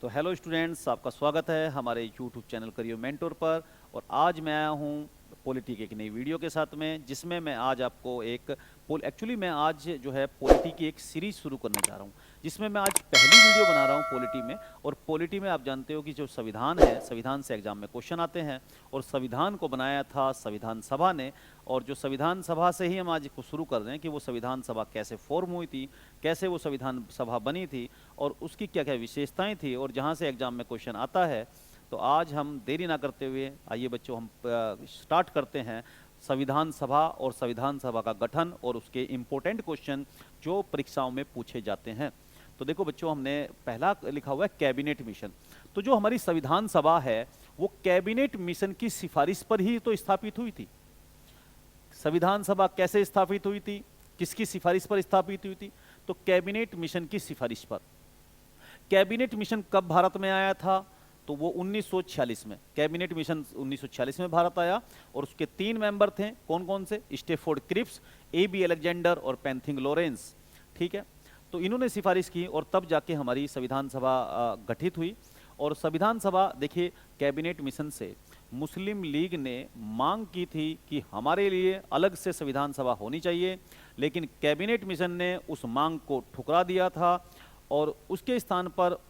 तो hello students, आपका स्वागत है हमारे यूट्यूब चैनल करियर मेंटोर पर। और आज मैं आया हूँ पॉलिटी की एक नई वीडियो के साथ में, जिसमें मैं आज आपको एक्चुअली मैं आज जो है पॉलिटी की एक सीरीज शुरू करने जा रहा हूँ, जिसमें मैं आज पहली वीडियो बना रहा हूँ पॉलिटी में। और पॉलिटी में आप जानते हो कि जो संविधान है, संविधान से एग्जाम में क्वेश्चन आते हैं, और संविधान को बनाया था संविधान सभा ने। और जो संविधान सभा से ही हम आज को शुरू कर रहे हैं कि वो संविधान सभा कैसे फॉर्म हुई थी, कैसे वो संविधान सभा बनी थी, और उसकी क्या क्या विशेषताएं थी, और जहाँ से एग्जाम में क्वेश्चन आता है। तो आज हम देरी ना करते हुए आइए बच्चों, हम स्टार्ट करते हैं संविधान सभा और संविधान सभा का गठन और उसके इम्पोर्टेंट क्वेश्चन जो परीक्षाओं में पूछे जाते हैं। तो देखो बच्चों, हमने पहला लिखा हुआ है कैबिनेट मिशन। तो जो हमारी संविधान सभा है वो कैबिनेट मिशन की सिफारिश पर ही तो स्थापित हुई थी। संविधान सभा कैसे स्थापित हुई थी, किसकी सिफारिश पर स्थापित हुई थी? तो कैबिनेट मिशन की सिफारिश पर। कैबिनेट मिशन कब भारत में आया था? तो वो 1946 में। कैबिनेट मिशन 1946 में भारत आया, और उसके 3 मेंबर थे। कौन कौन से? Stafford Cripps, A B Alexander और पेंथिंग लॉरेंस। ठीक है, तो इन्होंने सिफारिश की और तब जाके हमारी संविधान सभा गठित हुई। और संविधान सभा, देखिए, कैबिनेट मिशन से मुस्लिम लीग ने मांग की थी कि हमारे लिए अलग से संविधान सभा होनी चाहिए, लेकिन कैबिनेट मिशन ने उस मांग को ठुकरा दिया था और उसके स्थान पर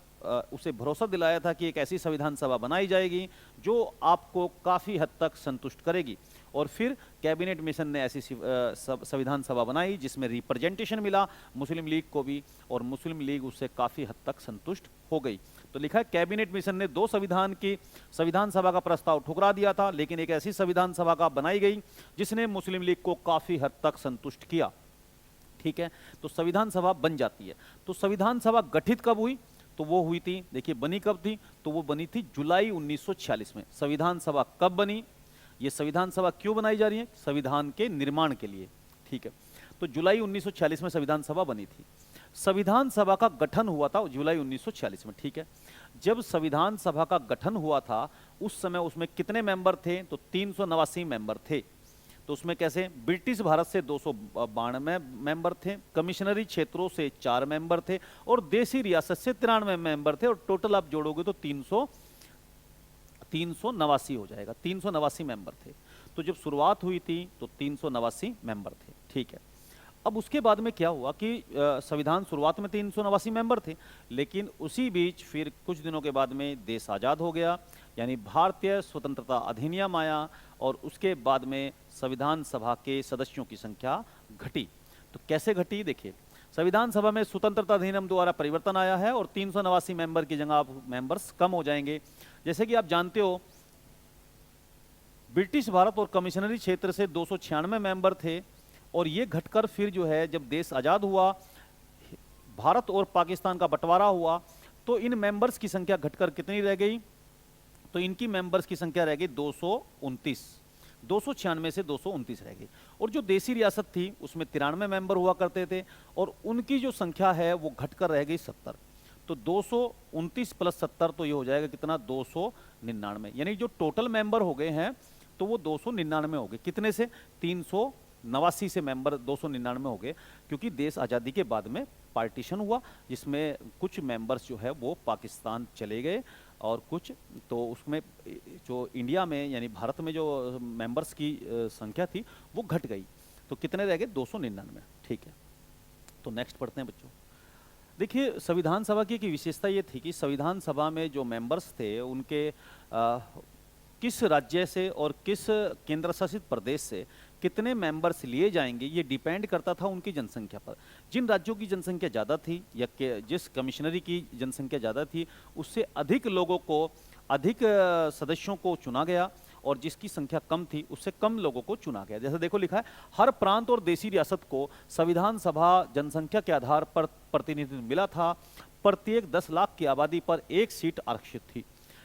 उसे भरोसा दिलाया था कि एक ऐसी संविधान सभा बनाई जाएगी जो आपको काफ़ी हद तक संतुष्ट करेगी। और फिर कैबिनेट मिशन ने ऐसी संविधान सभा बनाई जिसमें रिप्रेजेंटेशन मिला मुस्लिम लीग को भी, और मुस्लिम लीग उससे काफ़ी हद तक संतुष्ट हो गई। तो लिखा है कैबिनेट मिशन ने 2 संविधान की संविधान सभा का प्रस्ताव ठुकरा दिया था, लेकिन एक ऐसी संविधान सभा का बनाई गई जिसने मुस्लिम लीग को काफ़ी हद तक संतुष्ट किया। ठीक है, तो संविधान सभा बन जाती है। तो संविधान सभा गठित कब हुई? तो वो हुई थी, देखिए बनी कब थी? तो वो बनी थी जुलाई 1946 में। संविधान सभा कब बनी? ये संविधान सभा क्यों बनाई जा रही है? संविधान के निर्माण के लिए। ठीक है, तो जुलाई 1946 में संविधान सभा बनी थी। संविधान सभा का गठन हुआ था जुलाई 1946 में। ठीक है, जब संविधान सभा का गठन हुआ था उस समय उसमें कितने मेंबर थे? तो 389 मेंबर थे। तो उसमें कैसे? ब्रिटिश भारत से 292 मेंबर थे, कमिश्नरी क्षेत्रों से 4 मेंबर थे, और देसी रियासत से 93 मेंबर थे, और टोटल आप जोड़ोगे तो 389 हो जाएगा। 389 मेंबर थे। तो जब शुरुआत हुई थी तो 389 मेंबर थे। ठीक है, अब उसके बाद में क्या हुआ कि संविधान शुरुआत में 389 मेंबर थे, लेकिन उसी बीच फिर कुछ दिनों के बाद में देश आज़ाद हो गया, यानी भारतीय स्वतंत्रता अधिनियम आया, और उसके बाद में संविधान सभा के सदस्यों की संख्या घटी। तो कैसे घटी? देखिए, संविधान सभा में स्वतंत्रता अधिनियम द्वारा परिवर्तन आया है और 389 मेंबर की जगह अब मेंबर्स कम हो जाएंगे। जैसे कि आप जानते हो, ब्रिटिश भारत और कमिश्नरी क्षेत्र से 296 मेंबर थे, और ये घटकर फिर जो है जब देश आज़ाद हुआ, भारत और पाकिस्तान का बंटवारा हुआ, तो इन मेंबर्स की संख्या घटकर कितनी रह गई? तो इनकी मेंबर्स की संख्या रह गई 229। 296 से 229 रह गई। और जो देसी रियासत थी उसमें 93 मेंबर हुआ करते थे, और उनकी जो संख्या है वो घटकर रह गई 70। तो 229 प्लस 70 तो ये हो जाएगा कितना? 299। यानी जो टोटल मेंबर हो गए हैं तो वो 299 हो गए। कितने से? 389 से मेंबर 299 हो गए, क्योंकि देश आज़ादी के बाद में पार्टीशन हुआ, जिसमें कुछ मेंबर्स जो है वो पाकिस्तान चले गए, और कुछ तो उसमें जो इंडिया में यानी भारत में जो मेंबर्स की संख्या थी वो घट गई। तो कितने रह गए? 299। ठीक है, तो नेक्स्ट पढ़ते हैं बच्चों। देखिए, संविधान सभा की एक विशेषता ये थी कि संविधान सभा में जो मेंबर्स थे उनके किस राज्य से और किस केंद्र शासित प्रदेश से कितने मेंबर्स लिए जाएंगे ये डिपेंड करता था उनकी जनसंख्या पर। जिन राज्यों की जनसंख्या ज़्यादा थी या जिस कमिश्नरी की जनसंख्या ज़्यादा थी उससे अधिक लोगों को, अधिक सदस्यों को चुना गया, और जिसकी संख्या कम थी उससे कम लोगों को चुना गया। जैसे देखो लिखा है, हर प्रांत और देशी रियासत को संविधान सभा जनसंख्या के आधार पर प्रतिनिधित्व मिला था। प्रत्येक 10 लाख की आबादी पर एक सीट आरक्षित थी,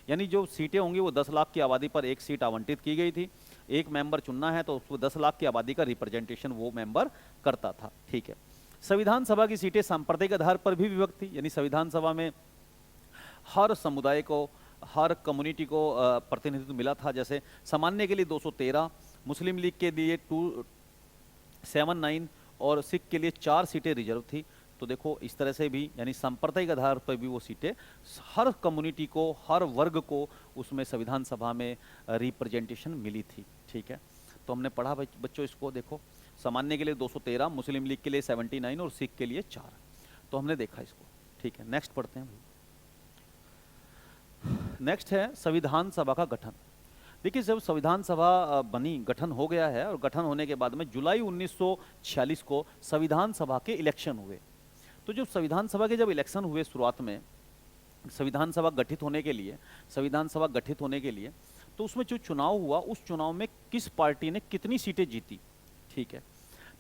यानी जो सीटें होंगी वो 10 लाख की आबादी पर एक सीट आवंटित की गई थी। एक मेंबर चुनना है तो उसको 10 लाख की आबादी का रिप्रेजेंटेशन वो मेंबर करता था। ठीक है, संविधान सभा की सीटें सांप्रदायिक आधार पर भी विभक्त थी, यानी संविधान सभा में हर समुदाय को, हर कम्युनिटी को प्रतिनिधित्व मिला था। जैसे सामान्य के लिए 213, मुस्लिम लीग के लिए 279 और सिख के लिए 4 सीटें रिजर्व थी। तो देखो इस तरह से भी, यानी सांप्रदायिक आधार पर भी वो सीटें हर कम्युनिटी को, हर वर्ग को उसमें संविधान सभा में रिप्रेजेंटेशन मिली थी। ठीक है, तो हमने पढ़ा बच्चों इसको। देखो सामान्य के लिए 213, मुस्लिम लीग के लिए 79 और सिख के लिए 4। तो हमने देखा इसको। ठीक है, नेक्स्ट पढ़ते हैं। नेक्स्ट है संविधान सभा का गठन। देखिए जब संविधान सभा बनी, गठन हो गया है, और गठन होने के बाद में जुलाई 1946 को संविधान सभा के इलेक्शन हुए। तो जब संविधान सभा के जब इलेक्शन हुए शुरुआत में, संविधान सभा गठित होने के लिए, तो उसमें जो चुनाव हुआ, उस चुनाव में किस पार्टी ने कितनी सीटें जीती। ठीक है,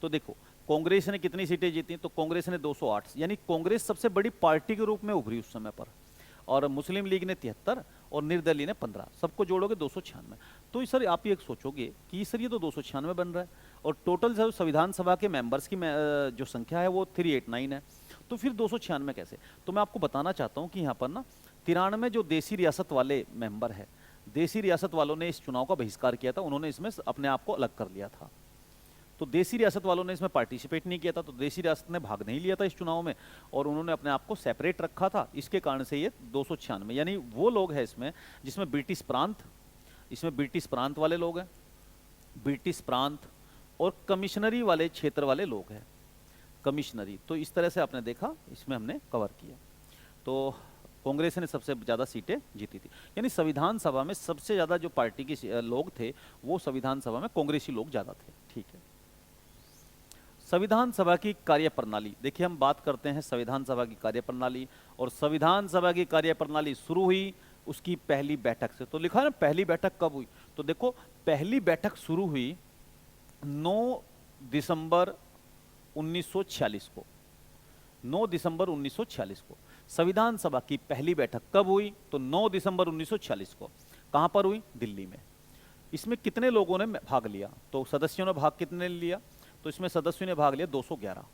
तो देखो कांग्रेस ने कितनी सीटें जीती, तो कांग्रेस ने 208, यानी कांग्रेस सबसे बड़ी पार्टी के रूप में उभरी उस समय पर, और मुस्लिम लीग ने 73 और निर्दलीय ने 15, सबको जोड़ोगे 296। तो सर आप ये सोचोगे कि सर ये तो 296 बन रहा है, और टोटल सर संविधान सभा के मेंबर्स की जो संख्या है वो 389 है, तो फिर 296 कैसे। तो मैं आपको बताना चाहता हूँ कि यहाँ पर ना 93 जो देसी रियासत वाले मेंबर है, देसी रियासत वालों ने इस चुनाव का बहिष्कार किया था, उन्होंने इसमें अपने आप को अलग कर लिया था। तो देसी रियासत वालों ने इसमें पार्टिसिपेट नहीं किया था, तो देसी रियासत ने भाग नहीं लिया था इस चुनाव में, और उन्होंने अपने आप को सेपरेट रखा था। इसके कारण से ये 296, यानी वो लोग हैं इसमें जिसमें ब्रिटिश प्रांत वाले लोग हैं, ब्रिटिश प्रांत और कमिश्नरी वाले क्षेत्र वाले लोग हैं, कमिश्नरी। तो इस तरह से आपने देखा, इसमें हमने कवर किया। तो कांग्रेस ने सबसे ज्यादा सीटें जीती थी, यानी संविधान सभा में सबसे ज्यादा जो पार्टी के लोग थे वो संविधान सभा में कांग्रेसी लोग ज्यादा थे। ठीक है, संविधान सभा की कार्यप्रणाली। देखिए हम बात करते हैं संविधान सभा की कार्यप्रणाली, और संविधान सभा की कार्यप्रणाली शुरू हुई उसकी पहली बैठक से। तो लिखा है ना पहली बैठक कब हुई, तो देखो पहली बैठक शुरू हुई 9 दिसंबर 1946 को। 9 दिसंबर 1946 को संविधान सभा की पहली बैठक कब हुई, तो 9 दिसंबर 1946 को। कहां पर हुई, दिल्ली में। इसमें कितने लोगों ने भाग लिया, तो सदस्यों ने भाग कितने लिया, तो इसमें सदस्यों ने भाग लिया 211।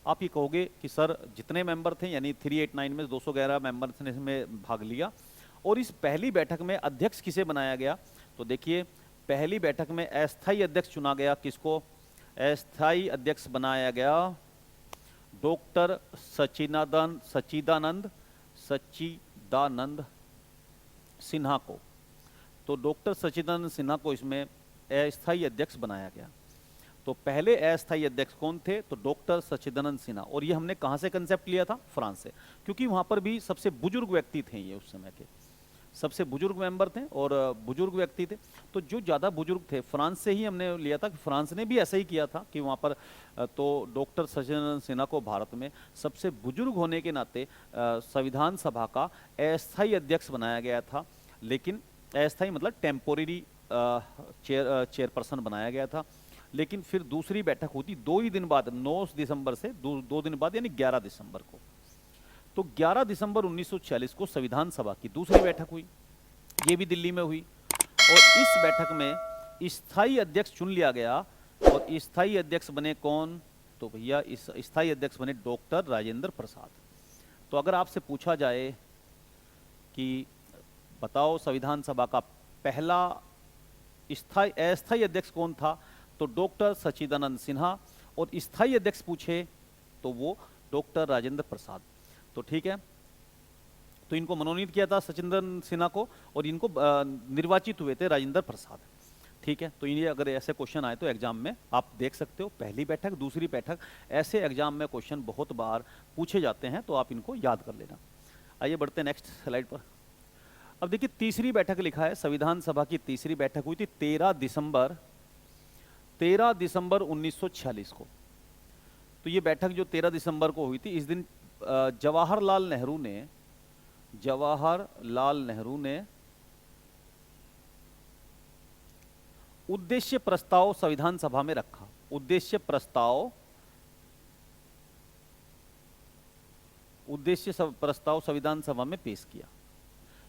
आप ये कहोगे कि सर जितने मेंबर थे, यानी 389 में 211 मेंबर्स ने इसमें भाग लिया। और इस पहली बैठक में अध्यक्ष किसे बनाया गया, तो देखिए पहली बैठक में अस्थायी अध्यक्ष चुना गया। किसको, अस्थायी अध्यक्ष बनाया गया डॉक्टर सच्चिदानंद सिन्हा को। तो डॉक्टर सच्चिदानंद सिन्हा को इसमें अस्थायी अध्यक्ष बनाया गया। तो पहले अस्थायी अध्यक्ष कौन थे, तो डॉक्टर सच्चिदानंद सिन्हा। और ये हमने कहां से कंसेप्ट लिया था, फ्रांस से, क्योंकि वहां पर भी सबसे बुजुर्ग व्यक्ति थे, ये उस समय के सबसे बुजुर्ग मेंबर थे और बुजुर्ग व्यक्ति थे। तो जो ज़्यादा बुजुर्ग थे फ्रांस से ही हमने लिया था, कि फ्रांस ने भी ऐसा ही किया था कि वहाँ पर तो डॉक्टर सच्चिदानंद सिन्हा को भारत में सबसे बुजुर्ग होने के नाते संविधान सभा का अस्थायी अध्यक्ष बनाया गया था। लेकिन अस्थायी मतलब टेम्पोररी चेयरपर्सन बनाया गया था। लेकिन फिर दूसरी बैठक होती 2 ही दिन बाद, 9 दिसंबर से 2 दिन बाद, यानी 11 दिसंबर को। तो 11 दिसंबर 1946 को संविधान सभा की दूसरी बैठक हुई, ये भी दिल्ली में हुई। और इस बैठक में स्थायी अध्यक्ष चुन लिया गया, और स्थायी अध्यक्ष बने कौन, तो भैया इस स्थायी अध्यक्ष बने डॉक्टर राजेंद्र प्रसाद। तो अगर आपसे पूछा जाए कि बताओ संविधान सभा का पहला अस्थायी अध्यक्ष कौन था, तो डॉक्टर सच्चिदानंद सिन्हा, और स्थायी अध्यक्ष पूछे तो वो डॉक्टर राजेंद्र प्रसाद। तो ठीक है, तो इनको मनोनीत किया था सच्चिदानंद सिन्हा को, और इनको निर्वाचित हुए थे राजेंद्र प्रसाद। ठीक है, तो ये अगर ऐसे क्वेश्चन आए तो एग्जाम में आप देख सकते हो, पहली बैठक दूसरी बैठक, ऐसे एग्जाम में क्वेश्चन बहुत बार पूछे जाते हैं, तो आप इनको याद कर लेना। आइए बढ़ते हैं नेक्स्ट स्लाइड पर। अब देखिए तीसरी बैठक लिखा है, संविधान सभा की तीसरी बैठक हुई थी 13 दिसंबर 1946 को। तो ये बैठक जो 13 दिसंबर को हुई थी, इस दिन जवाहरलाल नेहरू ने उद्देश्य प्रस्ताव संविधान सभा में रखा। उद्देश्य प्रस्ताव संविधान सभा में पेश किया।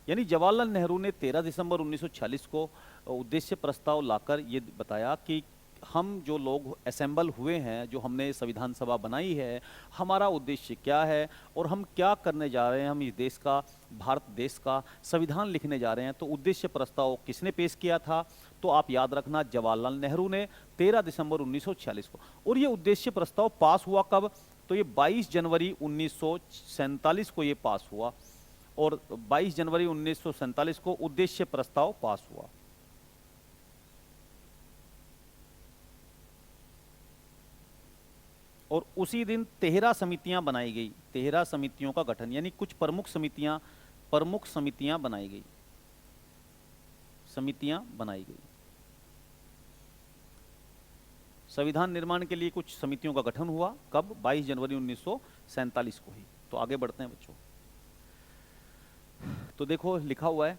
यानी जवाहरलाल नेहरू ने 13 दिसंबर 1946 को उद्देश्य प्रस्ताव लाकर ये बताया कि हम जो लोग असेंबल हुए हैं, जो हमने संविधान सभा बनाई है, हमारा उद्देश्य क्या है और हम क्या करने जा रहे हैं, हम इस देश का, भारत देश का संविधान लिखने जा रहे हैं। तो उद्देश्य प्रस्ताव किसने पेश किया था, तो आप याद रखना जवाहरलाल नेहरू ने 13 दिसंबर 1946 को। और ये उद्देश्य प्रस्ताव पास हुआ कब, तो ये 22 जनवरी 1947 को ये पास हुआ और 22 जनवरी 1947 को उद्देश्य प्रस्ताव पास हुआ। और उसी दिन 13 समितियां बनाई गई, 13 समितियों का गठन, यानी कुछ प्रमुख समितियां बनाई गई, संविधान निर्माण के लिए कुछ समितियों का गठन हुआ। कब? 22 जनवरी 1947 को ही। तो आगे बढ़ते हैं बच्चों। तो देखो लिखा हुआ है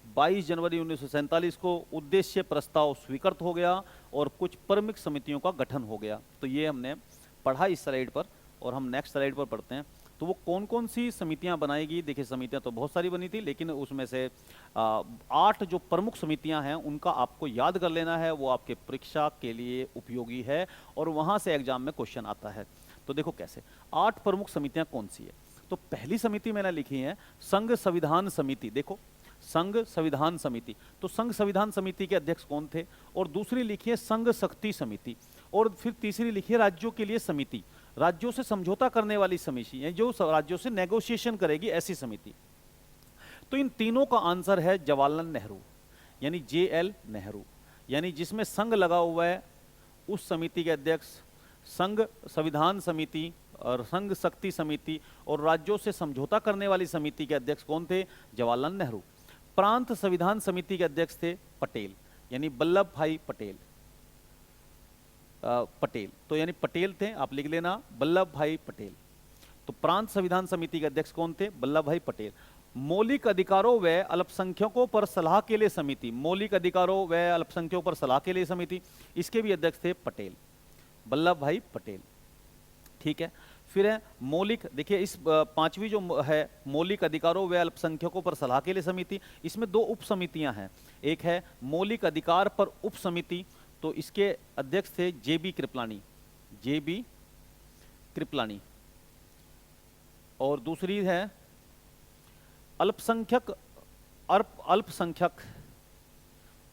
22 जनवरी 1947 को उद्देश्य प्रस्ताव स्वीकृत हो गया और कुछ प्रमुख समितियों का गठन हो गया। तो ये हमने पढ़ा इस स्लाइड पर और हम नेक्स्ट स्लाइड पर पढ़ते हैं। तो वो कौन कौन सी समितियां बनाएगी? देखिए समितियां तो बहुत सारी बनी थी, लेकिन उसमें से 8 जो प्रमुख समितियां हैं उनका आपको याद कर लेना है, वो आपके परीक्षा के लिए उपयोगी है और वहां से एग्जाम में क्वेश्चन आता है। तो देखो कैसे 8 प्रमुख समितियां कौन सी है। तो पहली समिति मैंने लिखी है संघ संविधान समिति। देखो संघ संविधान समिति, तो संघ संविधान समिति के अध्यक्ष कौन थे? और दूसरी लिखी है संघ शक्ति समिति, और फिर तीसरी लिखी है राज्यों के लिए समिति, राज्यों से समझौता करने वाली समिति है, जो राज्यों से नेगोशिएशन करेगी, ऐसी समिति। तो इन तीनों का आंसर है जवाहरलाल नेहरू, यानी JL नेहरू, यानी जिसमें संघ लगा हुआ है उस समिति के अध्यक्ष संघ संविधान समिति और संघ शक्ति समिति और राज्यों से समझौता करने वाली समिति के अध्यक्ष कौन थे? जवाहरलाल नेहरू। प्रांत संविधान समिति के अध्यक्ष थे पटेल, यानी वल्लभ भाई पटेल। तो यानी पटेल थे, आप लिख लेना वल्लभ भाई पटेल। तो प्रांत संविधान समिति के अध्यक्ष कौन थे? वल्लभ भाई पटेल। मौलिक अधिकारों व अल्पसंख्यकों पर सलाह के लिए समिति, मौलिक अधिकारों व अल्पसंख्यकों पर सलाह के लिए समिति, इसके भी अध्यक्ष थे पटेल, वल्लभ भाई पटेल। ठीक है, फिर है मौलिक, देखिए इस पांचवी जो है मौलिक अधिकारों व अल्पसंख्यकों पर सलाह के लिए समिति, इसमें 2 उप समितियां हैं। एक है मौलिक अधिकार पर उप समिति, तो इसके अध्यक्ष थे JB कृपलानी, और दूसरी है अल्पसंख्यक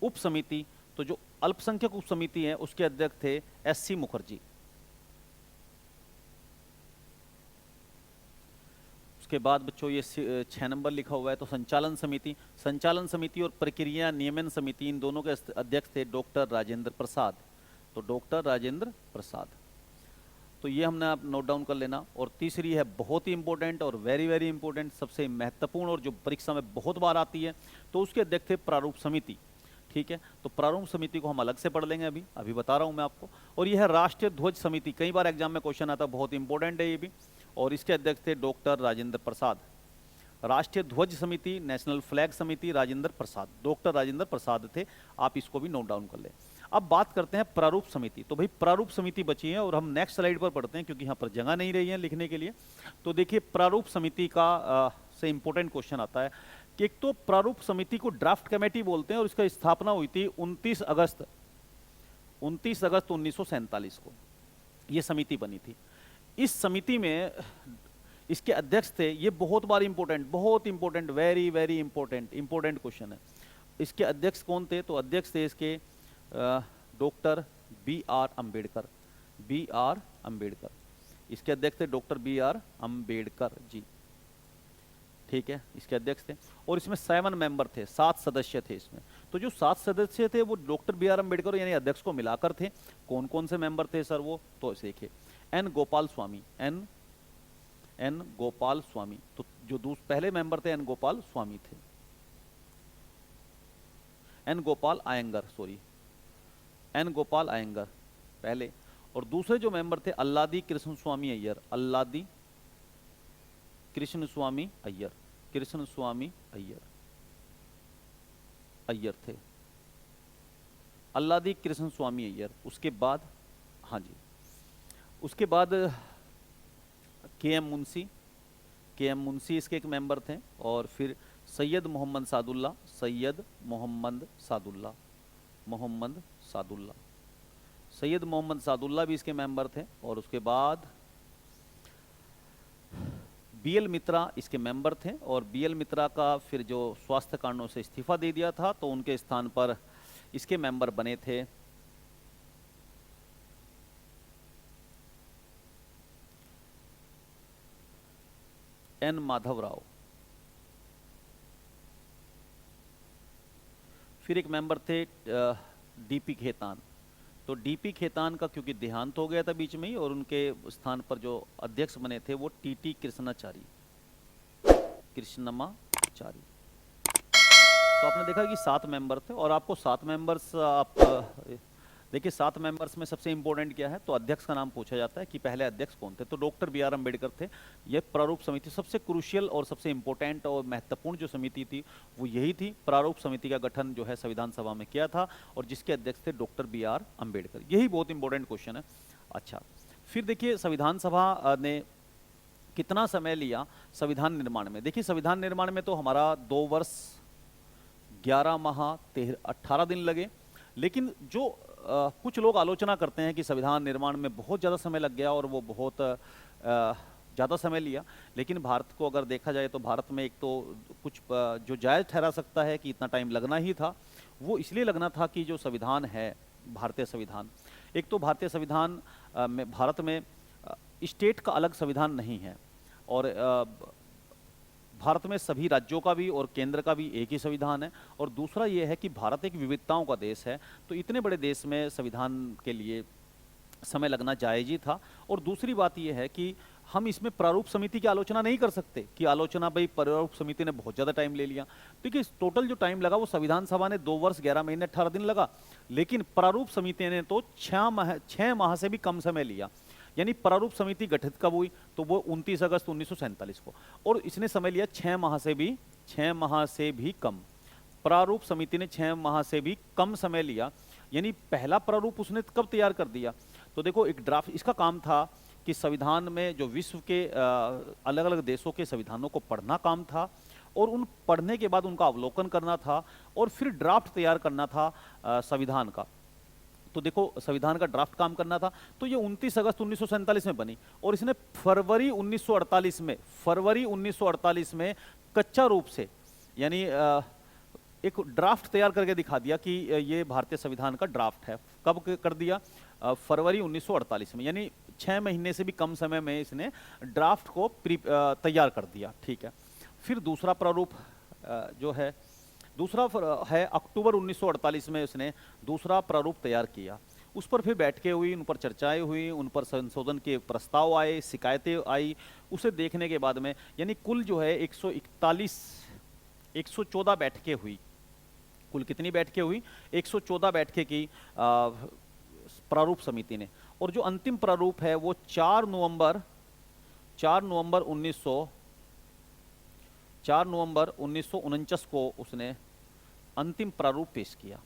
उप समिति, तो जो अल्पसंख्यक उप समिति है उसके अध्यक्ष थे SC मुखर्जी। उसके बाद बच्चों ये 6 नंबर लिखा हुआ है, तो संचालन समिति और प्रक्रिया नियमन समिति, इन दोनों के अध्यक्ष थे डॉक्टर राजेंद्र प्रसाद। तो डॉक्टर राजेंद्र प्रसाद, तो ये हमने आप नोट डाउन कर लेना। और तीसरी है बहुत ही इंपॉर्टेंट और वेरी वेरी इंपॉर्टेंट, सबसे महत्वपूर्ण और जो परीक्षा में बहुत बार आती है, तो उसके अध्यक्ष थे प्रारूप समिति। ठीक है, तो प्रारूप समिति को हम अलग से पढ़ लेंगे, अभी बता रहा हूं मैं आपको। और यह है राष्ट्रीय ध्वज समिति, कई बार एग्जाम में क्वेश्चन आता है, बहुत इंपॉर्टेंट है ये भी, और इसके अध्यक्ष थे डॉक्टर राजेंद्र प्रसाद। राष्ट्रीय ध्वज समिति, नेशनल फ्लैग समिति, राजेंद्र प्रसाद, डॉक्टर राजेंद्र प्रसाद थे, आप इसको भी नोट डाउन कर लें। अब बात करते हैं प्रारूप समिति। तो भाई प्रारूप समिति बची है और हम नेक्स्ट स्लाइड पर पढ़ते हैं क्योंकि यहाँ पर जगह नहीं रही है लिखने के लिए। तो देखिए प्रारूप समिति का से इंपॉर्टेंट क्वेश्चन आता है कि एक तो प्रारूप समिति को ड्राफ्ट कमेटी बोलते हैं और इसका स्थापना हुई थी 29 अगस्त 1947 को ये समिति बनी थी। इस समिति में इसके अध्यक्ष थे, ये बहुत बार बहुत important, very very important question है। इसके अध्यक्ष कौन थे? तो अध्यक्ष थे इसके डॉक्टर B.R. अम्बेडकर। इसके अध्यक्ष थे डॉक्टर B.R. अम्बेडकर जी। ठीक है, इसके अध्यक्ष थे और इसमें 7 मेंबर थे, 7 सदस्य थे इसमें। तो जो 7 सदस्य थे वो डॉक्टर B.R. अम्बेडकर यानी अध्यक्ष को मिलाकर थे। कौन कौन से मेंबर थे सर वो? तो देखिए N. गोपाल स्वामी, तो जो पहले मेंबर थे N. गोपाल स्वामी थे, N. गोपाल अयंगर पहले, और दूसरे जो मेंबर थे अल्लादी कृष्ण स्वामी अय्यर थे, अल्लादी कृष्ण स्वामी अय्यर। उसके बाद हाँ जी, उसके बाद के एम मुंशी इसके एक मेंबर थे, और फिर सैयद मोहम्मद सादुल्ला भी इसके मेंबर थे। और उसके बाद BL मित्रा इसके मेंबर थे, और BL मित्रा का फिर जो स्वास्थ्य कारणों से इस्तीफा दे दिया था तो उनके स्थान पर इसके मेंबर बने थे एन माधव राव। फिर एक मेंबर थे डीपी खेतान। तो डीपी खेतान का क्योंकि देहांत हो गया था बीच में ही, और उनके स्थान पर जो अध्यक्ष बने थे वो टीटी कृष्णाचारी, कृष्णमाचारी। तो आपने देखा कि 7 मेंबर थे, और आपको 7 मेंबर्स आप देखिए 7 मेंबर्स में सबसे इंपॉर्टेंट क्या है, तो अध्यक्ष का नाम पूछा जाता है कि पहले अध्यक्ष कौन थे, तो डॉक्टर बी आर अम्बेडकर थे। यह प्रारूप समिति सबसे क्रूशियल और सबसे इंपॉर्टेंट और महत्वपूर्ण जो समिति थी वो यही थी। प्रारूप समिति का गठन जो है संविधान सभा में किया था, और जिसके अध्यक्ष थे डॉक्टर बी आर अम्बेडकर। यही बहुत इंपॉर्टेंट क्वेश्चन है। अच्छा, फिर देखिए संविधान सभा ने कितना समय लिया संविधान निर्माण में। देखिए संविधान निर्माण में तो हमारा 2 वर्ष 11 माह 18 दिन लगे, लेकिन जो कुछ लोग आलोचना करते हैं कि संविधान निर्माण में बहुत ज़्यादा समय लग गया और वो बहुत ज़्यादा समय लिया, लेकिन भारत को अगर देखा जाए तो भारत में एक तो कुछ जो जायज़ ठहरा सकता है कि इतना टाइम लगना ही था, वो इसलिए लगना था कि जो संविधान है भारतीय संविधान, एक तो भारतीय संविधान में भारत में स्टेट का अलग संविधान नहीं है, और भारत में सभी राज्यों का भी और केंद्र का भी एक ही संविधान है। और दूसरा ये है कि भारत एक विविधताओं का देश है, तो इतने बड़े देश में संविधान के लिए समय लगना जायज़ ही था। और दूसरी बात यह है कि हम इसमें प्रारूप समिति की आलोचना नहीं कर सकते कि आलोचना भाई प्रारूप समिति ने बहुत ज़्यादा टाइम ले लिया। देखिए टोटल जो टाइम लगा वो संविधान सभा ने 2 वर्ष 11 महीने 18 दिन लगा, लेकिन प्रारूप समिति ने तो 6 माह से भी कम समय लिया। यानी प्रारूप समिति गठित कब हुई, तो वो 29 अगस्त 1947 को, और इसने समय लिया 6 माह से भी कम। प्रारूप समिति ने 6 माह से भी कम समय लिया। यानी पहला प्रारूप उसने कब तैयार कर दिया, तो देखो एक ड्राफ्ट, इसका काम था कि संविधान में जो विश्व के अलग अलग देशों के संविधानों को पढ़ना काम था, और उन पढ़ने के बाद उनका अवलोकन करना था, और फिर ड्राफ्ट तैयार करना था संविधान का। तो देखो संविधान का ड्राफ्ट काम करना था, तो ये 29 अगस्त 1947 में बनी, और इसने फरवरी 1948 में कच्चा रूप से यानी एक ड्राफ्ट तैयार करके दिखा दिया कि ये भारतीय संविधान का ड्राफ्ट है। कब कर दिया, फरवरी 1948 में, यानी 6 महीने से भी कम समय में इसने ड्राफ्ट को तैयार कर दिया। ठीक है, फिर दूसरा प्रारूप जो है, दूसरा है अक्टूबर 1948 में उसने दूसरा प्रारूप तैयार किया। उस पर फिर बैठकें हुई, उन पर चर्चाएं हुई, उन पर संशोधन के प्रस्ताव आए, शिकायतें आई। उसे देखने के बाद में यानी कुल जो है 114 बैठकें हुई। कुल कितनी बैठकें हुई, 114 बैठकें की प्रारूप समिति ने। और जो अंतिम प्रारूप है वो 4 नवंबर 1949 को उसने अंतिम प्रारूप पेश किया।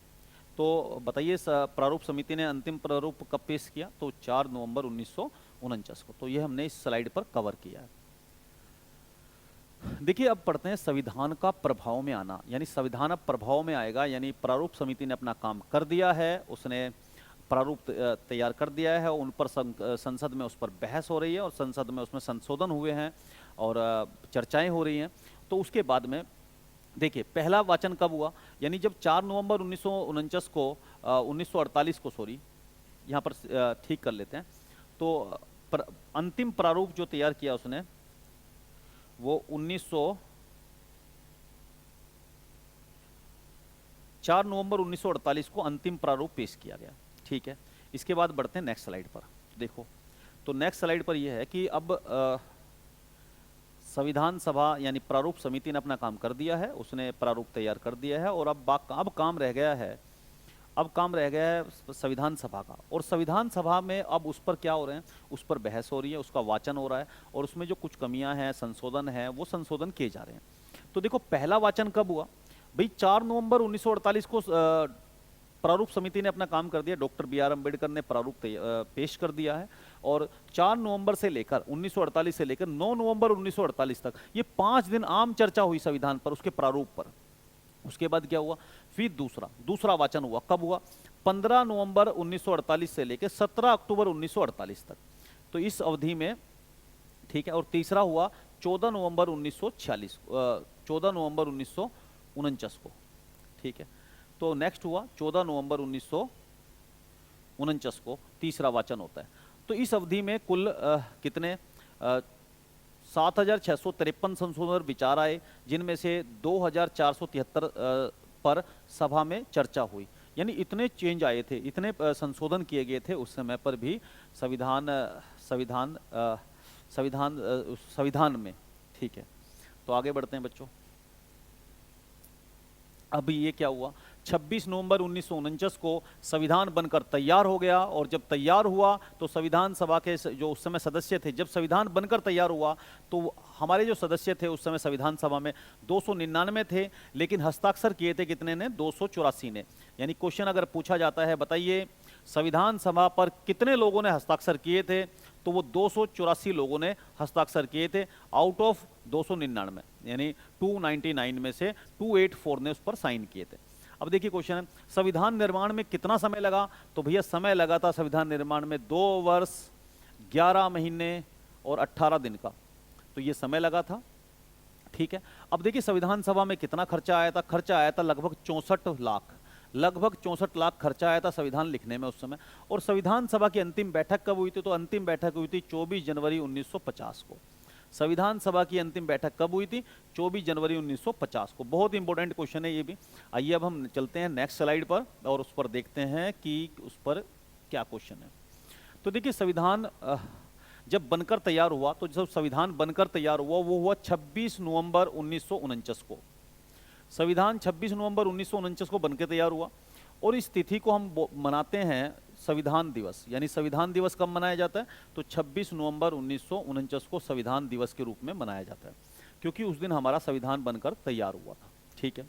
तो बताइए प्रारूप समिति ने अंतिम प्रारूप कब पेश किया, तो 4 नवंबर 1949 को। तो ये हमने इस स्लाइड पर कवर किया है। देखिए अब पढ़ते हैं संविधान का प्रभाव में आना, यानी संविधान अब प्रभाव में आएगा। यानी प्रारूप समिति ने अपना काम कर दिया है, उसने प्रारूप तैयार कर दिया है, उन पर संसद में उस पर बहस हो रही है, और संसद में उसमें संशोधन हुए हैं और चर्चाएं हो रही हैं। तो उसके बाद में देखिए पहला वाचन कब हुआ, यानी जब 4 नवंबर 1949 को 1948 को सॉरी यहाँ पर ठीक कर लेते हैं, तो अंतिम प्रारूप जो तैयार किया उसने वो 4 नवंबर 1948 को अंतिम प्रारूप पेश किया गया। ठीक है, इसके बाद बढ़ते हैं नेक्स्ट स्लाइड पर। देखो तो नेक्स्ट स्लाइड पर यह है कि अब संविधान सभा यानी प्रारूप समिति ने अपना काम कर दिया है, उसने प्रारूप तैयार कर दिया है, और अब काम रह गया है संविधान सभा का। और संविधान सभा में अब उस पर क्या हो रहे हैं, उस पर बहस हो रही है, उसका वाचन हो रहा है, और उसमें जो कुछ कमियां हैं, संशोधन है, वो संशोधन किए जा रहे हैं। तो देखो पहला वाचन कब हुआ भाई, 4 नवंबर 1948 को प्रारूप समिति ने अपना काम कर दिया, डॉक्टर बी आर अम्बेडकर ने प्रारूप पेश कर दिया है, और 4 नवंबर से लेकर 1948 से लेकर 9 नवंबर 1948 तक ये 5 दिन आम चर्चा हुई संविधान पर, उसके प्रारूप पर। उसके बाद क्या हुआ, फिर दूसरा वाचन हुआ, कब हुआ, 15 नवंबर 1948 से लेकर 17 अक्टूबर 1948 तक, तो इस अवधि में। ठीक है, और तीसरा हुआ 14 नवंबर 1949 को। ठीक है, तो नेक्स्ट हुआ 14 नवंबर 1949 को तीसरा वाचन होता है। तो इस अवधि में कुल कितने 7,653 संशोधन पर विचार आए, जिनमें से 2,473 पर सभा में चर्चा हुई। यानी इतने चेंज आए थे, इतने संशोधन किए गए थे उस समय पर भी संविधान संविधान संविधान संविधान में। ठीक है, तो आगे बढ़ते हैं बच्चों। अभी ये क्या हुआ, 26 नवंबर 1949 को संविधान बनकर तैयार हो गया, और जब तैयार हुआ तो संविधान सभा के जो उस समय सदस्य थे, जब संविधान बनकर तैयार हुआ तो हमारे जो सदस्य थे उस समय संविधान सभा में 299 थे, लेकिन हस्ताक्षर किए थे कितने ने, 284 ने। यानी क्वेश्चन अगर पूछा जाता है बताइए संविधान सभा पर कितने लोगों ने हस्ताक्षर किए थे, तो वो 284 लोगों ने हस्ताक्षर किए थे आउट ऑफ 299, यानी 299 में से 284 ने उस पर साइन किए थे। अब देखिए क्वेश्चन है संविधान निर्माण में कितना समय लगा, तो भैया समय लगा था संविधान निर्माण में 2 वर्ष 11 महीने और 18 दिन का, तो ये समय लगा था। ठीक है, अब देखिए संविधान सभा में कितना खर्चा आया था, खर्चा आया था लगभग 64 लाख, लगभग 64 लाख खर्चा आया था संविधान लिखने में उस समय। और संविधान सभा की अंतिम बैठक कब हुई थी, तो अंतिम बैठक हुई थी 24 जनवरी 1950 को। संविधान सभा की अंतिम बैठक कब हुई थी, 24 जनवरी 1950 को। बहुत इंपॉर्टेंट क्वेश्चन है ये भी। आइए अब हम चलते हैं नेक्स्ट स्लाइड पर और उस पर देखते हैं कि उस पर क्या क्वेश्चन है। तो देखिए संविधान जब बनकर तैयार हुआ, तो जब संविधान बनकर तैयार हुआ वो हुआ 26 नवंबर 1949 को। संविधान 26 नवंबर 1949 को बनकर तैयार हुआ, और इस तिथि को हम मनाते हैं संविधान दिवस। यानी संविधान दिवस कब मनाया जाता है, तो 26 नवंबर 1949 को संविधान दिवस के रूप में मनाया जाता है, क्योंकि उस दिन हमारा संविधान बनकर तैयार हुआ था। ठीक है,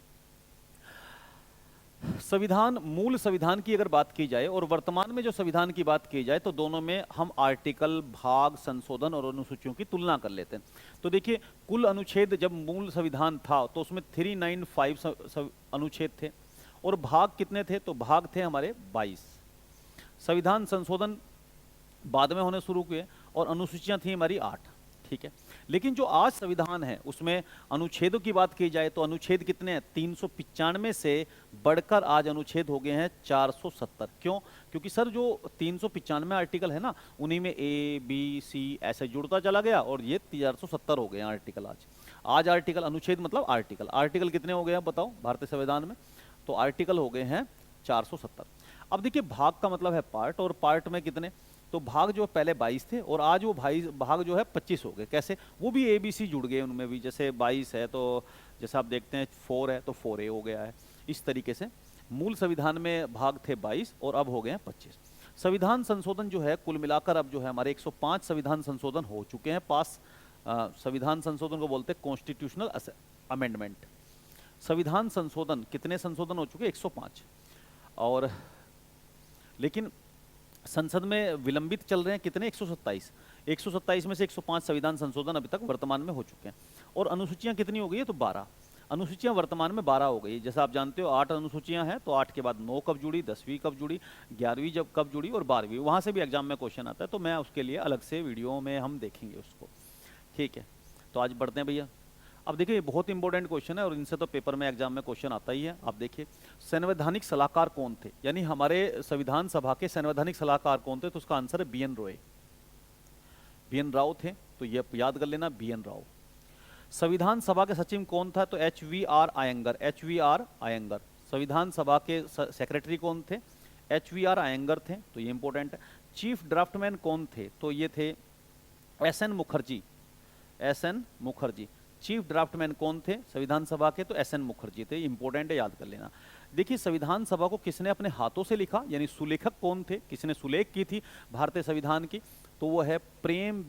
संविधान, मूल संविधान की अगर बात की जाए और वर्तमान में जो संविधान की बात की जाए, तो दोनों में हम आर्टिकल, भाग, संशोधन और अनुसूचियों की तुलना कर लेते हैं। तो देखिए कुल अनुच्छेद जब मूल संविधान था तो उसमें 395 अनुच्छेद थे, और भाग कितने थे, तो भाग थे हमारे 22। संविधान संशोधन बाद में होने शुरू हुए और अनुसूचियां थी हमारी 8। ठीक है, लेकिन जो आज संविधान है उसमें अनुच्छेदों की बात की जाए तो अनुच्छेद कितने हैं, 395 से बढ़कर आज अनुच्छेद हो गए हैं 470। क्यों, क्योंकि सर जो 395 आर्टिकल है ना, उन्हीं में ए बी सी ऐसे जुड़ता चला गया और ये 470 हो गए हैं आर्टिकल। आज आर्टिकल, अनुच्छेद मतलब आर्टिकल, आर्टिकल कितने हो गए हैं बताओ भारतीय संविधान में, तो आर्टिकल हो गए हैं 470। अब देखिए भाग का मतलब है पार्ट, और पार्ट में कितने, तो भाग जो पहले 22 थे और आज वो भाग जो है 25 हो गए। कैसे, वो भी ए बी सी जुड़ गए उनमें भी, जैसे 22 है तो जैसे आप देखते हैं 4 है तो 4A हो गया है। इस तरीके से मूल संविधान में भाग थे 22 और अब हो गए हैं 25। संविधान संशोधन जो है कुल मिलाकर अब जो है हमारे 105 संविधान संशोधन हो चुके हैं पास। संविधान संशोधन को बोलते हैं कॉन्स्टिट्यूशनल अमेंडमेंट। संविधान संशोधन कितने संशोधन हो चुके, 105। और लेकिन संसद में विलंबित चल रहे हैं कितने, 127। 127 में से 105 संविधान संशोधन अभी तक वर्तमान में हो चुके हैं। और अनुसूचियां कितनी हो गई है, तो 12 अनुसूचियां वर्तमान में 12 हो गई। जैसा आप जानते हो 8 अनुसूचियां हैं, तो 8 के बाद 9 कब जुड़ी, 10वीं कब जुड़ी, 11वीं जब कब जुड़ी और 12वीं, वहां से भी एग्जाम में क्वेश्चन आता है, तो मैं उसके लिए अलग से वीडियो में हम देखेंगे उसको। ठीक है, तो आज बढ़ते हैं भैया। अब देखिए ये बहुत इंपॉर्टेंट क्वेश्चन है और इनसे तो पेपर में एग्जाम में क्वेश्चन आता ही है। आप देखिए संवैधानिक सलाहकार कौन थे, यानी हमारे संविधान सभा के संवैधानिक सलाहकार कौन थे, तो उसका आंसर है BN रॉय। BN राव थे, तो ये याद कर लेना, BN राव। संविधान सभा के सचिव कौन था, तो HVR अयंगर। HVR अयंगर। संविधान सभा के सेक्रेटरी कौन थे, HVR अयंगर थे, तो ये इंपॉर्टेंट है। चीफ ड्राफ्टमैन कौन थे, तो ये थे SN Mukherjee. SN Mukherjee. Chief draftsman कौन थे संविधान सभा के, तो SN मुखर्जी थे, इंपॉर्टेंट है, याद कर लेना। देखिए संविधान सभा को किसने अपने हाथों से लिखा, यानी सुलेखक कौन थे, किसने सुलेख की थी भारतीय संविधान की, तो वो है प्रेम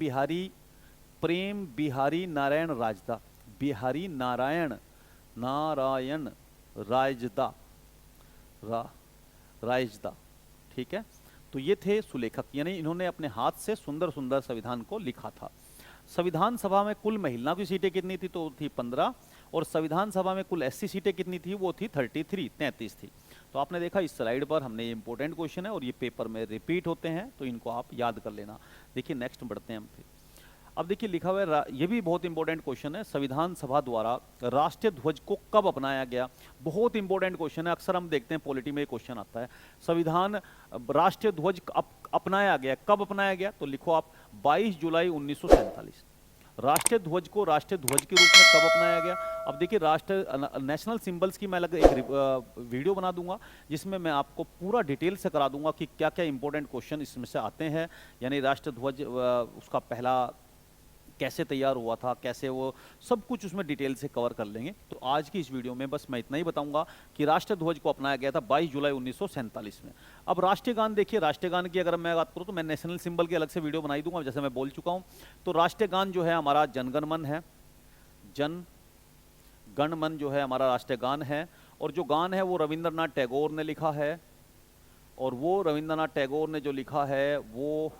बिहारी नारायण राजदा। बिहारी नारायण राजदा राजदा। ठीक है, तो ये थे सुलेखक, यानी इन्होंने अपने हाथ से सुंदर सुंदर संविधान को लिखा था। संविधान सभा में कुल महिलाओं की सीटें कितनी थी, तो थी 15, और संविधान सभा में कुल SC सीटें कितनी थी, वो थी 33 थी। तो आपने देखा इस स्लाइड पर हमने, ये इंपॉर्टेंट क्वेश्चन है और ये पेपर में रिपीट होते हैं, तो इनको आप याद कर लेना। देखिए नेक्स्ट बढ़ते हैं हम फिर। अब देखिए लिखा हुआ है, ये भी बहुत इंपॉर्टेंट क्वेश्चन है, संविधान सभा द्वारा राष्ट्रीय ध्वज को कब अपनाया गया। बहुत इंपॉर्टेंट क्वेश्चन है, अक्सर हम देखते हैं पॉलिटी में क्वेश्चन आता है, संविधान राष्ट्रीय ध्वज अपनाया गया, कब अपनाया गया, तो लिखो आप 22 जुलाई 1947। राष्ट्रीय ध्वज को राष्ट्रीय ध्वज के रूप में कब अपनाया गया? अब देखिए, राष्ट्र नेशनल सिंबल्स की मैं अलग एक वीडियो बना दूंगा जिसमें मैं आपको पूरा डिटेल से करा दूंगा कि क्या क्या इंपॉर्टेंट क्वेश्चन इसमें से आते हैं। यानी राष्ट्र ध्वज उसका पहला कैसे तैयार हुआ था, कैसे वो सब कुछ उसमें डिटेल से कवर कर लेंगे। तो आज की इस वीडियो में बस मैं इतना ही बताऊंगा कि राष्ट्रीय ध्वज को अपनाया गया था 22 जुलाई 1947 में। अब राष्ट्रीय गान देखिए, राष्ट्रीय गान की अगर मैं बात करूं तो मैं नेशनल सिंबल की अलग से वीडियो बनाई दूंगा, जैसे मैं बोल चुका हूं। तो राष्ट्रीय गान जो है हमारा जनगण मन है, जन गण मन जो है हमारा राष्ट्रीय गान है। और जो गान है वो रविंद्रनाथ टैगोर ने लिखा है, और वो रविंद्रनाथ टैगोर ने जो लिखा है वो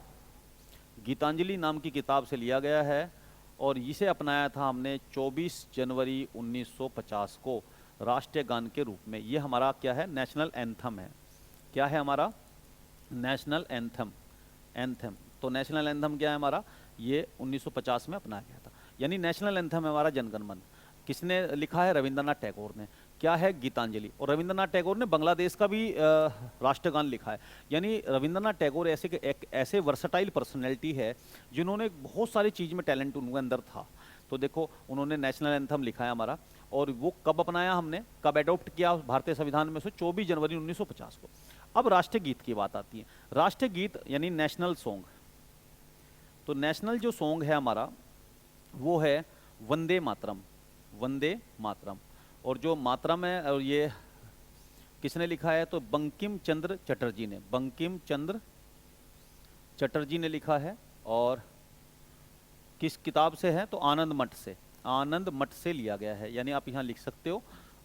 गीतांजलि नाम की किताब से लिया गया है, और इसे अपनाया था हमने 24 जनवरी 1950 को राष्ट्रीय गान के रूप में। ये हमारा क्या है? नेशनल एंथम है। क्या है हमारा? National anthem. एंथम तो नेशनल एंथम क्या है हमारा? ये 1950 में अपनाया गया था। यानी नेशनल एंथम है हमारा जनगण मन। किसने लिखा है? रविंद्रनाथ टैगोर ने। क्या है? गीतांजलि। और रविंद्रनाथ टैगोर ने बांग्लादेश का भी राष्ट्रगान लिखा है। यानी रविंद्रनाथ टैगोर एक ऐसे वर्सटाइल पर्सनैलिटी है जिन्होंने बहुत सारी चीज़ में टैलेंट उनके अंदर था। तो देखो, उन्होंने नेशनल एंथम लिखा है हमारा, और वो कब अपनाया हमने, कब एडॉप्ट किया भारतीय संविधान में से? 24 जनवरी 1950 को। अब राष्ट्रीय गीत की बात आती है। राष्ट्रीय गीत यानी नेशनल सॉन्ग। तो नेशनल जो सॉन्ग है हमारा वो है वंदे मातरम। वंदे मातरम। और जो मातरम है, और ये किसने लिखा है? तो बंकिम चंद्र चटर्जी ने। बंकिम चंद्र चटर्जी ने लिखा है। और किस किताब से है? तो आनंद मठ से। आनंद मठ से लिया गया है। यानी आप यहाँ लिख सकते हो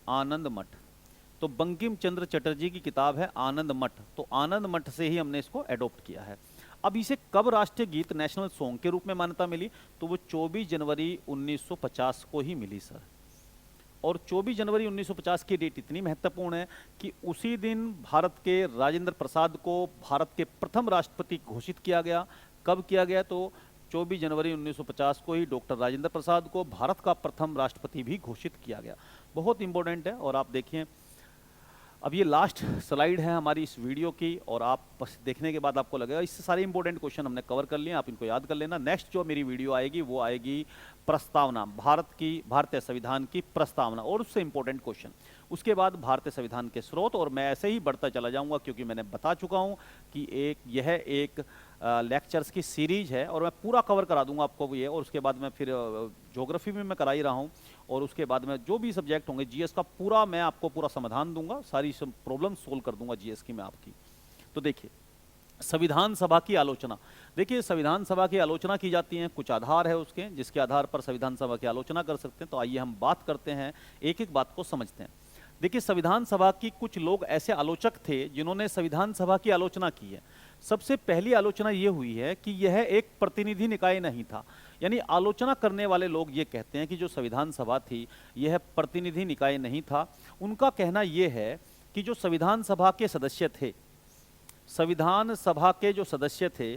आनंद मठ। तो बंकिम चंद्र चटर्जी की किताब है आनंद मठ। तो आनंद मठ से ही हमने इसको एडॉप्ट किया है। अब इसे कब राष्ट्रीय गीत नेशनल सॉन्ग के रूप में मान्यता मिली? तो वो 24 जनवरी 1950 को ही मिली सर। और 24 जनवरी 1950 की डेट इतनी महत्वपूर्ण है कि उसी दिन भारत के राजेंद्र प्रसाद को भारत के प्रथम राष्ट्रपति घोषित किया गया। कब किया गया? तो 24 जनवरी 1950 को ही डॉक्टर राजेंद्र प्रसाद को भारत का प्रथम राष्ट्रपति भी घोषित किया गया। बहुत इंपॉर्टेंट है। और आप देखिए, अब ये लास्ट स्लाइड है हमारी इस वीडियो की, और आप बस देखने के बाद आपको लगेगा इससे सारे इंपॉर्टेंट क्वेश्चन हमने कवर कर लिए। आप इनको याद कर लेना। नेक्स्ट जो मेरी वीडियो आएगी वो आएगी प्रस्तावना, भारतीय संविधान की प्रस्तावना, और उससे इंपॉर्टेंट क्वेश्चन। उसके बाद भारतीय संविधान के स्रोत, और मैं ऐसे ही बढ़ता चला जाऊंगा क्योंकि मैंने बता चुका हूं कि यह एक लेक्चर्स की सीरीज है, और मैं पूरा कवर करा दूंगा आपको ये। और उसके बाद मैं फिर ज्योग्राफी में मैं करा ही रहा हूँ, और उसके बाद में जो भी सब्जेक्ट होंगे जीएस का पूरा मैं आपको पूरा समाधान दूंगा, सारी प्रॉब्लम सोल्व कर दूंगा जीएस की मैं आपकी। तो देखिए, संविधान सभा की आलोचना। देखिए, संविधान सभा की आलोचना की जाती है, कुछ आधार है उसके जिसके आधार पर संविधान सभा की आलोचना कर सकते हैं। तो आइए हम बात करते हैं, एक एक बात को समझते हैं। देखिए, संविधान सभा की कुछ लोग ऐसे आलोचक थे जिन्होंने संविधान सभा की आलोचना की है। सबसे पहली आलोचना ये हुई है कि यह एक प्रतिनिधि निकाय नहीं था। यानी आलोचना करने वाले लोग ये कहते हैं कि जो संविधान सभा थी यह प्रतिनिधि निकाय नहीं था। उनका कहना यह है कि जो संविधान सभा के सदस्य थे, संविधान सभा के जो सदस्य थे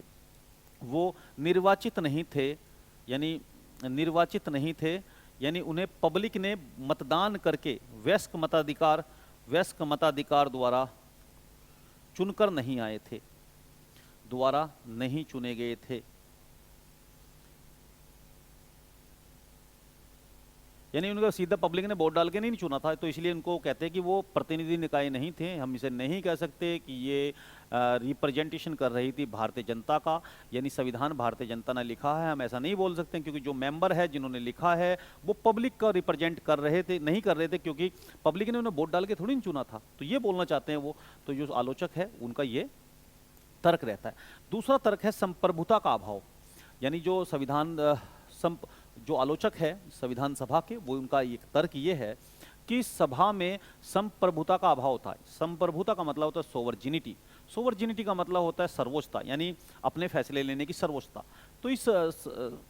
वो निर्वाचित नहीं थे। यानी निर्वाचित नहीं थे, यानी उन्हें पब्लिक ने मतदान करके वयस्क मताधिकार द्वारा चुनकर नहीं आए थे, द्वारा नहीं चुने गए थे। यानी उनको सीधा पब्लिक ने वोट डाल के नहीं चुना था, तो इसलिए उनको कहते हैं कि वो प्रतिनिधि निकाय नहीं थे। हम इसे नहीं कह सकते कि ये रिप्रेजेंटेशन कर रही थी भारतीय जनता का, यानी संविधान भारतीय जनता ने लिखा है, हम ऐसा नहीं बोल सकते क्योंकि जो मेंबर है जिन्होंने लिखा है वो पब्लिक का रिप्रेजेंट कर रहे थे, नहीं कर रहे थे, क्योंकि पब्लिक ने उन्हें वोट डाल के थोड़ी नहीं चुना था। तो ये बोलना चाहते हैं वो। तो जो आलोचक है उनका ये तर्क रहता है। दूसरा तर्क है संप्रभुता का अभाव। यानी जो जो आलोचक है संविधान सभा के, वो उनका एक तर्क ये है कि सभा में संप्रभुता का अभाव था। संप्रभुता का मतलब होता है सोवर्जिनिटी। सोवर्जिनिटी का मतलब होता है सर्वोच्चता, यानी अपने फैसले लेने की सर्वोच्चता। तो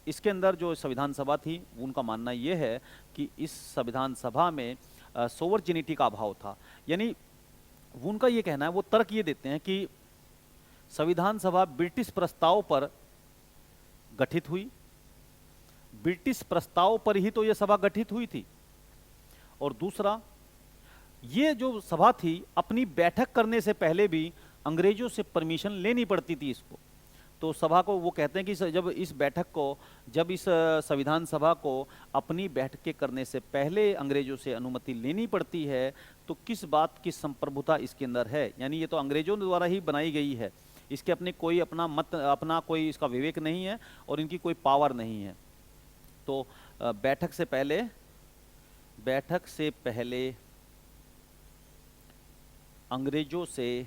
इसके अंदर जो संविधान सभा थी उनका मानना ये है कि इस संविधान सभा में सोवर्जिनिटी का अभाव था। यानी उनका ये कहना है, वो तर्क ये देते हैं कि संविधान सभा ब्रिटिश प्रस्ताव पर गठित हुई, ब्रिटिश प्रस्ताव पर ही तो यह सभा गठित हुई थी। और दूसरा, ये जो सभा थी अपनी बैठक करने से पहले भी अंग्रेजों से परमिशन लेनी पड़ती थी इसको। तो सभा को वो कहते हैं कि जब इस बैठक को, जब इस संविधान सभा को अपनी बैठकें करने से पहले अंग्रेजों से अनुमति लेनी पड़ती है, तो किस बात की संप्रभुता इसके अंदर है। यानी ये तो अंग्रेजों द्वारा ही बनाई गई है, इसके अपने कोई अपना मत, अपना कोई इसका विवेक नहीं है और इनकी कोई पावर नहीं है। तो बैठक से पहले अंग्रेजों से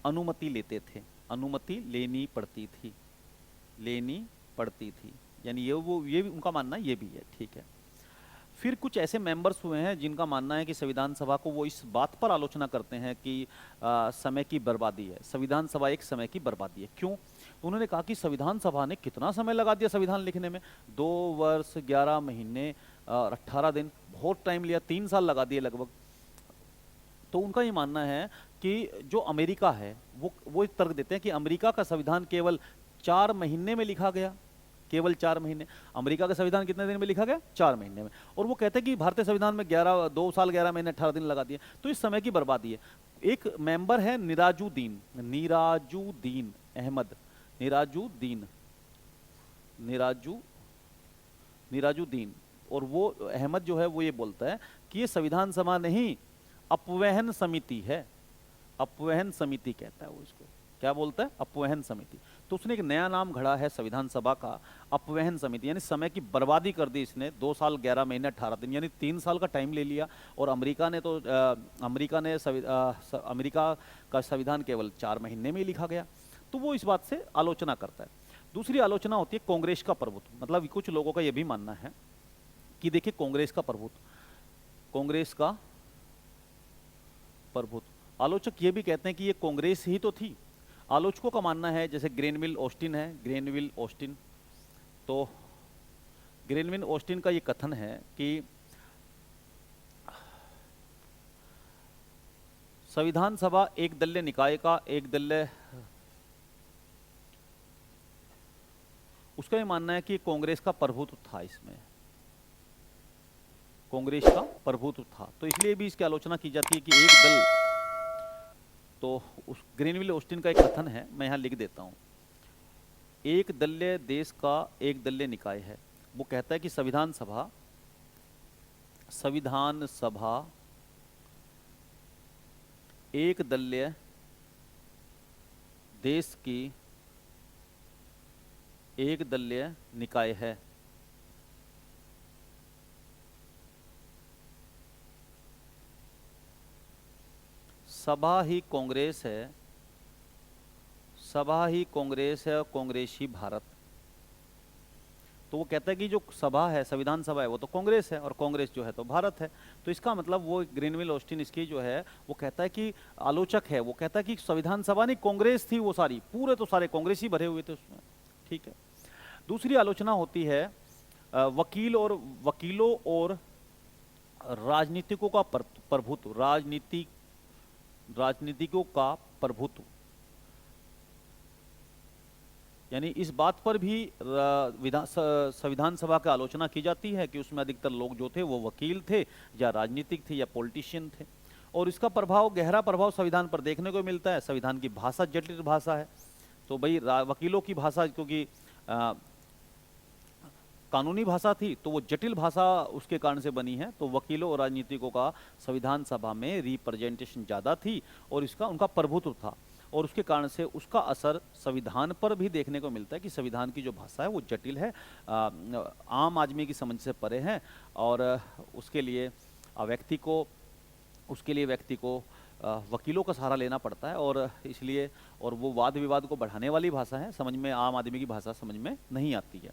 अनुमति लेते थे, अनुमति लेनी पड़ती थी। यानी ये भी उनका मानना ये भी है, ठीक है। फिर कुछ ऐसे मेंबर्स हुए हैं जिनका मानना है कि संविधान सभा को वो इस बात पर आलोचना करते हैं कि समय की बर्बादी है, संविधान सभा एक समय की बर्बादी है। क्यों? उन्होंने कहा कि संविधान सभा ने कितना समय लगा दिया संविधान लिखने में, 2 वर्ष 11 महीने और 18 दिन, बहुत टाइम लिया, 3 साल लगा दिए लगभग। तो उनका ये मानना है कि जो अमेरिका है वो तर्क देते हैं कि अमेरिका का संविधान केवल 4 महीने में लिखा गया, केवल 4 महीने। अमेरिका का संविधान कितने दिन में लिखा गया? 4 महीने में। और वो कहते हैं कि भारतीय संविधान में 2 साल 11 महीने 18 दिन लगा दिए। तो इस समय की बर्बादी है। एक मेंबर है निराजुद्दीन अहमद, निराजुद्दीन, और वो अहमद जो है वो ये बोलता है कि ये संविधान सभा नहीं, अपवहन समिति है। अपवहन समिति कहता है वो इसको, क्या बोलता है? अपवहन समिति। तो उसने एक नया नाम घड़ा है संविधान सभा का, अपवहन समिति। यानी समय की बर्बादी कर दी इसने, 2 साल 11 महीने 18 दिन, यानी 3 साल का टाइम ले लिया। और अमेरिका का संविधान केवल 4 महीने में ही लिखा गया। तो वो इस बात से आलोचना करता है। दूसरी आलोचना होती है कांग्रेस का प्रभुत्व। मतलब कुछ लोगों का यह भी मानना है कि देखिए कांग्रेस का प्रभुत्व, आलोचक ये भी कहते हैं कि ये कांग्रेस ही तो थी। आलोचकों का मानना है, जैसे ग्रेनविल ऑस्टिन, तो ग्रेनविल ऑस्टिन का ये कथन है कि संविधान सभा एक दलीय निकाय का उसका ये मानना है कि कांग्रेस का प्रभुत्व था, इसमें कांग्रेस का प्रभुत्व था। तो इसलिए भी इसकी आलोचना की जाती है कि एक दल, तो उस ग्रेनविल ऑस्टिन का एक कथन है, मैं यहां लिख देता हूं, एक दलीय देश का एक दलीय निकाय है। वो कहता है कि संविधान सभा एक दलीय देश की एक दलीय निकाय है। सभा ही कांग्रेस है और कांग्रेस ही भारत। तो वो कहता है कि जो सभा है, संविधान सभा है, वो तो कांग्रेस है और कांग्रेस जो है तो भारत है। तो इसका मतलब वो ग्रेनविल ऑस्टिन इसकी जो है वो कहता है कि आलोचक है, वो कहता है कि संविधान सभा नहीं, कांग्रेस थी वो सारी, पूरे तो सारे कांग्रेस ही भरे हुए थे उसमें, ठीक है। दूसरी आलोचना होती है वकीलों और राजनीतिकों का प्रभुत्व, राजनीतिकों का प्रभुत्व। यानी इस बात पर भी संविधान सभा की आलोचना की जाती है कि उसमें अधिकतर लोग जो थे वो वकील थे या राजनीतिक थे या पॉलिटिशियन थे। और इसका गहरा प्रभाव संविधान पर देखने को मिलता है। संविधान की भाषा जटिल भाषा है, तो भाई वकीलों की भाषा क्योंकि कानूनी भाषा थी तो वो जटिल भाषा उसके कारण से बनी है। तो वकीलों और राजनीतिकों का संविधान सभा में रिप्रेजेंटेशन ज़्यादा थी और इसका उनका प्रभुत्व था, और उसके कारण से उसका असर संविधान पर भी देखने को मिलता है कि संविधान की जो भाषा है वो जटिल है, आम आदमी की समझ से परे है, और उसके लिए व्यक्ति को वकीलों का सहारा लेना पड़ता है। और इसलिए वो वाद विवाद को बढ़ाने वाली भाषा है, समझ में आम आदमी की भाषा समझ में नहीं आती है।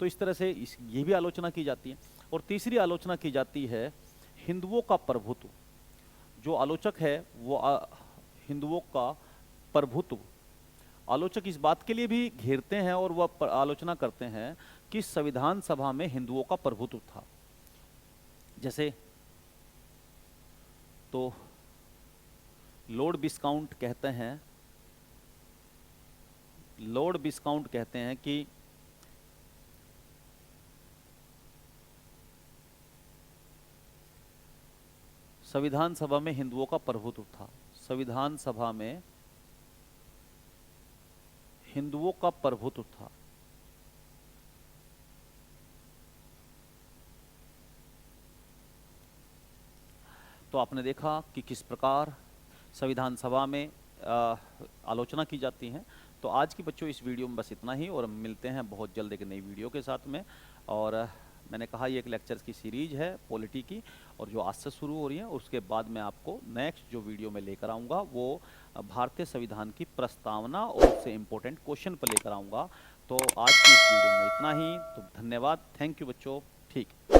तो इस तरह से ये भी आलोचना की जाती है। और तीसरी आलोचना की जाती है हिंदुओं का प्रभुत्व। जो आलोचक है वो हिंदुओं का प्रभुत्व, आलोचक इस बात के लिए भी घेरते हैं और वह आलोचना करते हैं कि संविधान सभा में हिंदुओं का प्रभुत्व था। जैसे तो लॉर्ड विस्काउंट कहते हैं कि संविधान सभा में हिंदुओं का प्रभुत्व था। संविधान सभा में हिंदुओं का प्रभुत्व था। तो आपने देखा कि किस प्रकार संविधान सभा में आलोचना की जाती है। तो आज की बच्चों इस वीडियो में बस इतना ही, और हम मिलते हैं बहुत जल्द एक नई वीडियो के साथ में। और मैंने कहा ये एक लेक्चर्स की सीरीज है पॉलिटी की, और जो आज से शुरू हो रही है, उसके बाद मैं आपको नेक्स्ट जो वीडियो में लेकर आऊँगा वो भारतीय संविधान की प्रस्तावना और उससे इम्पोर्टेंट क्वेश्चन पर लेकर आऊँगा। तो आज की इस वीडियो में इतना ही। तो धन्यवाद, थैंक यू बच्चों। ठीक।